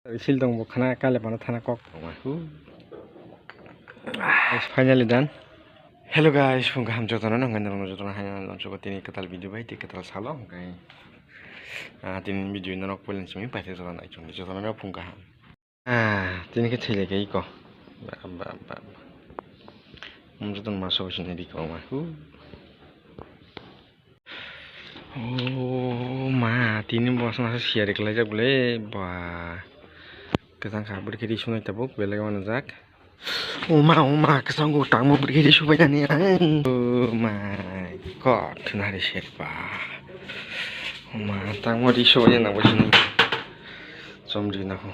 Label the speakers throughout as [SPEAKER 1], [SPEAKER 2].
[SPEAKER 1] Sildong bukhana kale bana thana kok. Finally done. Hello guys, fungka ham jotana nang ngandang jotana hanya langsung ke tini ketal video baik ketal salong kai. Tini video ini nak pulen sini pasti jotana itu jotana nak fungka ham. Tini ke cile kai ko. Ba. Jotana masuk sini di kau mah. Oh ma, tini bos masuk siar kelajak boleh ba. Kesang kabur kiri sungai tabuk belega mana jak. Oh ma, kesang utang mau pergi di sungai ni. Oh my god, nari siapa? Oh ma, tang mau di sungai nak bersini. Somri nak.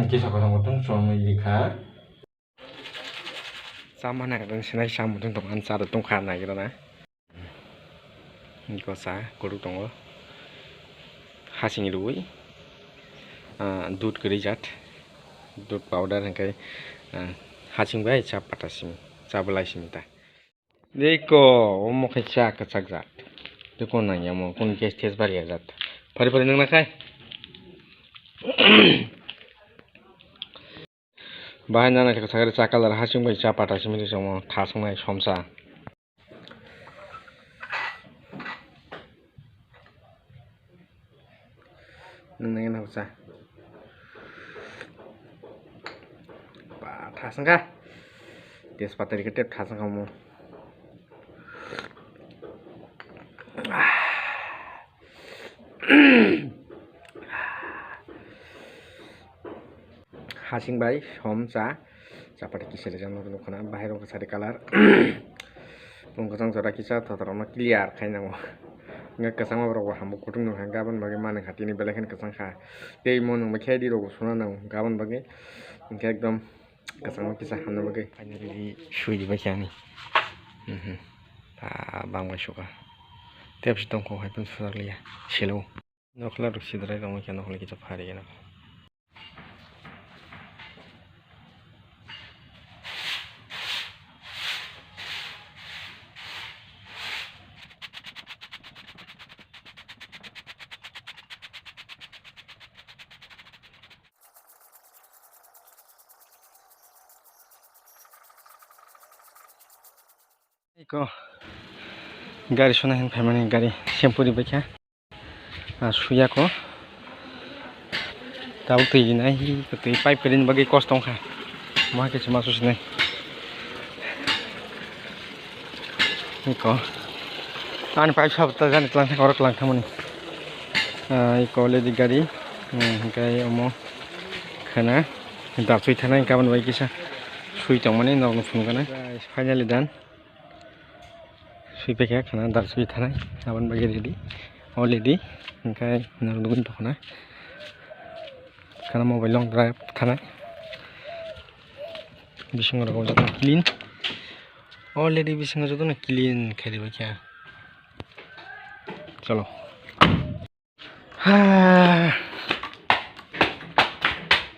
[SPEAKER 1] Kisah kau tanggung tu suami dikah. Sama nak dan senai sama tu teman saya tu kan nak kita na. Ini kosa, koru tunggu. Hasing ruy, दूध करी जात, दूध powder है कहीं हाचिंग भाई चाप पटासिम, चावलाइसिम ता। देखो, वो मुखे चाक कचाक जात, देखो ना ये मो कौन केस तेज बारी जात, परी नंग ना खाए, बाहर ना के कचाक चाकल रहा हाचिंग भाई चाप पटासिम तो समो थासंग ना शमसा। नंगे ना होता थासंगा तेजपत्ता दिखे थासंगा मो हासिंग भाई हमसा चापाटी किसे जानो तो खाना बाहर का सारे कलर पंकजंग जरा किसा थोड़ा क्लियर खाई ना nggak kesang mau berapa hamuk kutung nung gaban bagaimana hati ini belakan kesang kah deh mau nung macam di rogo suna nung gaban bagai ingkar ekdom kesang mau kisah hamna bagai hanya di shui di baca ni bang masuk ah tiap setong kau hai pun susah liya silo nokla ruksi darai kamu kian nokla kita hari ya nak Iko gari suna hin famani gari shampoo di baca suya ko tahu tu ini nahi tu pipe kerin bagi kos tong kah mah ke cuma sus ni iko an pipe sab tajan itlang korok lang kamu ni iko le di gari kai omo khana dar sui thana kaban bagi kisah sui tong mani nong phun kana finally done sui pakai karena dar sui tanah, awan bagi ready, already, ingkai narugun tu kana, karena mobile long drive tanah, bising orang kau jatuh clean, already bising orang jatuh clean kiri baca, calo,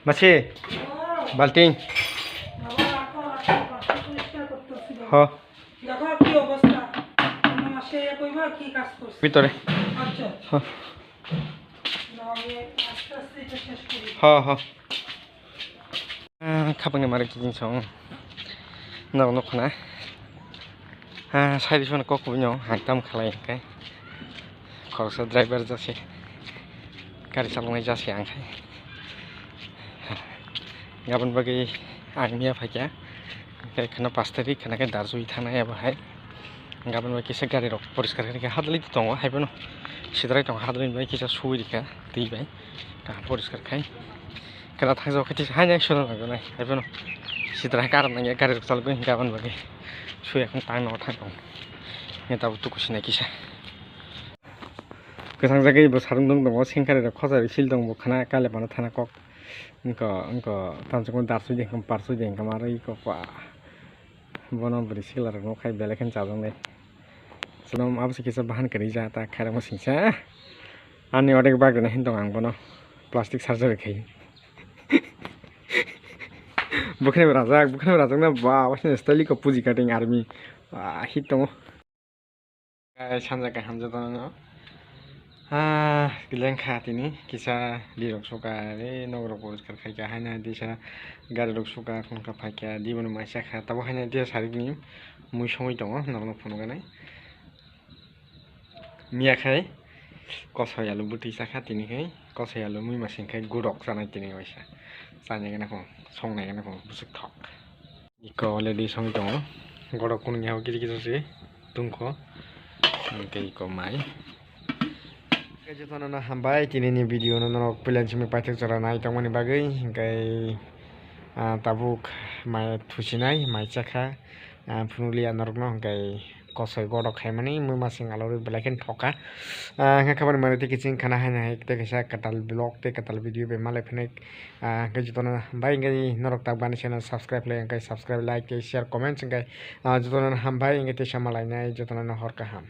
[SPEAKER 1] masih, balting, ha. ভিতরে খাপাংনি মারে কি জিনিস নাও নখনা সাইডিসনে ককবুኛव हागदाम खालायखाय खरसा driver जासे गारि सालायनाय जासे आंखाय गाबोन बागै आंनिया फायखा ओमफ्राय खाना 5 तारिख खानाखाय दारजुइ थानाया बाहाय gaban bagai kisah gari rok poriskar kari kah hadli tu tongo hai pun sidrai tongo hadli bagai kisah suwi dika ti bai kah poriskar kai karena thangzau kati hanya sudah lagu nai hai pun sidrai karan nanya gari rok salgu gaban bagai suwi akan tang no thang tong ni tahu tu kusina kisah kesang jagai besarung dong tongo singkari rok khosa sil dong bukhana kale bana thana kok engko tamjung darsu jeng parsu jeng kamarai kok bono beri silar no kai belekan cabang deh sebelum apa sih kisah bahan kerja tak kira mesin saya ani orang bag dan hintong ang bono plastik sarjar kai bukan berazak na wah wasnya style ko puji cutting army hitong sanjak hamza tono Gileng ini kisah di rok suka nogrok bos kerja hanya desa gar rok suka kon kapakia di mana masih kah tahu hanya dia sarik ni musong itu nong pun kan mia kai kosaya lu buti sakha tini kai kosaya lu mui masing kai gurok sana tini wasa sana kan aku song na kan aku busuk thok iko already song itu gorok kun nyau kiri kiri sih tungko kai iko mai Kejutan anak hambai kini ni video nonton pilihan cumi pacak cara naik tong mani bagai kai tabuk mai thusinai mai chakha phunulia norno kai kosoi godok hai mani mui masing alori belaken thoka kabar mari te kicing khana hai na te kisa katal blog te katal video be malai phenek kejutan anak hambai ngai norok tak bani channel subscribe le kai subscribe like share comment ngai jutan anak hambai ngai te samalai nai jutan anak hor kaham